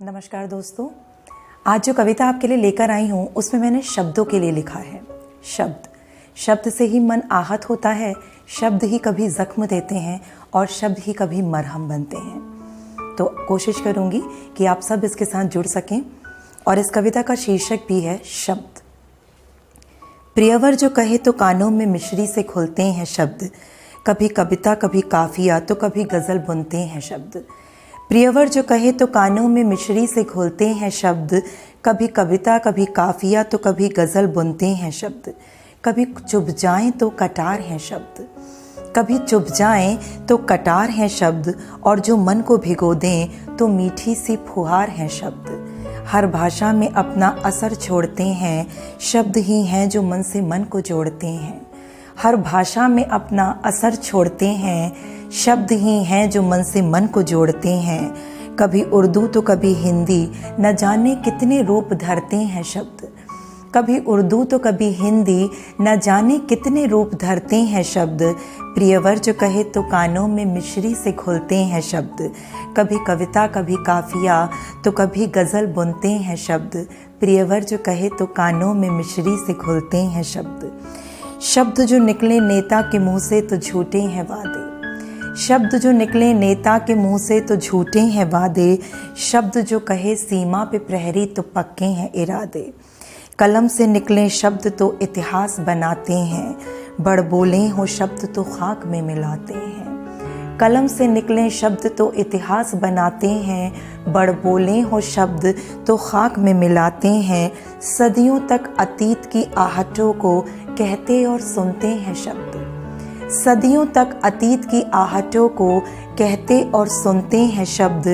नमस्कार दोस्तों, आज जो कविता आपके लिए लेकर आई हूँ उसमें मैंने शब्दों के लिए लिखा है। शब्द से ही मन आहत होता है, शब्द ही कभी जख्म देते हैं और शब्द ही कभी मरहम बनते हैं। तो कोशिश करूँगी कि आप सब इसके साथ जुड़ सकें। और इस कविता का शीर्षक भी है शब्द। प्रियवर जो कहे तो कानों में मिश्री से खुलते हैं शब्द, कभी कविता कभी काफिया तो कभी गज़ल बुनते हैं शब्द। प्रियवर जो कहे तो कानों में मिश्री से घोलते हैं शब्द, कभी कविता कभी काफिया तो कभी गज़ल बुनते हैं शब्द। कभी चुभ जाएं तो कटार हैं शब्द, कभी चुभ जाएं तो कटार हैं शब्द, और जो मन को भिगो दें तो मीठी सी फुहार हैं शब्द। हर भाषा में अपना असर छोड़ते हैं, शब्द ही हैं जो मन से मन को जोड़ते हैं। हर भाषा में अपना असर छोड़ते हैं, शब्द ही हैं जो मन से मन को जोड़ते हैं। कभी उर्दू तो कभी हिंदी, न जाने कितने रूप धरते हैं शब्द। कभी उर्दू तो कभी हिंदी, न जाने कितने रूप धरते हैं शब्द। प्रियवर जो कहे तो कानों में मिश्री से घुलते हैं शब्द, कभी कविता कभी काफिया तो कभी गज़ल बुनते हैं शब्द। प्रियवर जो कहे तो कानों में मिश्री से घुलते हैं शब्द। शब्द जो निकले नेता के मुंह से तो झूठे हैं वादे, शब्द जो निकले नेता के मुंह से तो झूठे हैं वादे। शब्द जो कहे सीमा पे प्रहरी तो पक्के हैं इरादे। कलम से निकले शब्द तो इतिहास बनाते हैं, बड़ बोले हो शब्द तो खाक में मिलाते हैं। कलम से निकले शब्द तो इतिहास बनाते हैं, बड़ बोले हो शब्द तो खाक में मिलाते हैं। सदियों तक अतीत की आहटों को कहते और सुनते हैं शब्द, सदियों तक अतीत की आहटों को कहते और सुनते हैं शब्द।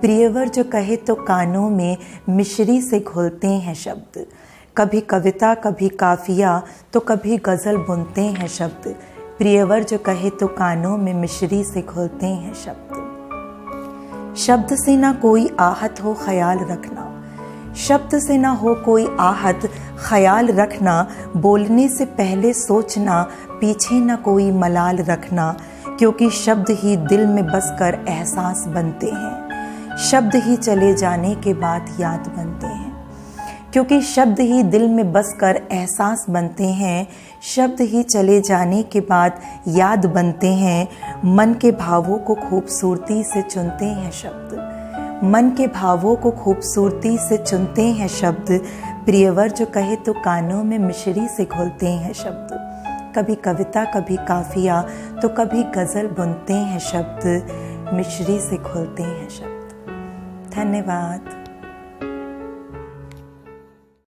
प्रियवर जो कहे तो कानों में मिश्री से घुलते हैं शब्द, कभी कविता कभी काफिया तो कभी गज़ल बुनते हैं शब्द। प्रियवर जो कहे तो कानों में मिश्री से घुलते हैं शब्द। शब्द से ना कोई आहत हो ख्याल रखना, शब्द से ना हो कोई आहत ख्याल रखना। बोलने से पहले सोचना, पीछे ना कोई मलाल रखना। क्योंकि शब्द ही दिल में बसकर एहसास बनते हैं, शब्द ही चले जाने के बाद याद बनते हैं। क्योंकि शब्द ही दिल में बसकर एहसास बनते हैं, शब्द ही चले जाने के बाद याद बनते हैं। मन के भावों को खूबसूरती से चुनते हैं शब्द, मन के भावों को खूबसूरती से चुनते हैं शब्द। प्रियवर जो कहे तो कानों में मिश्री से घुलते हैं शब्द, कभी कविता कभी काफिया तो कभी गज़ल बुनते हैं शब्द। मिश्री से घुलते हैं शब्द। धन्यवाद।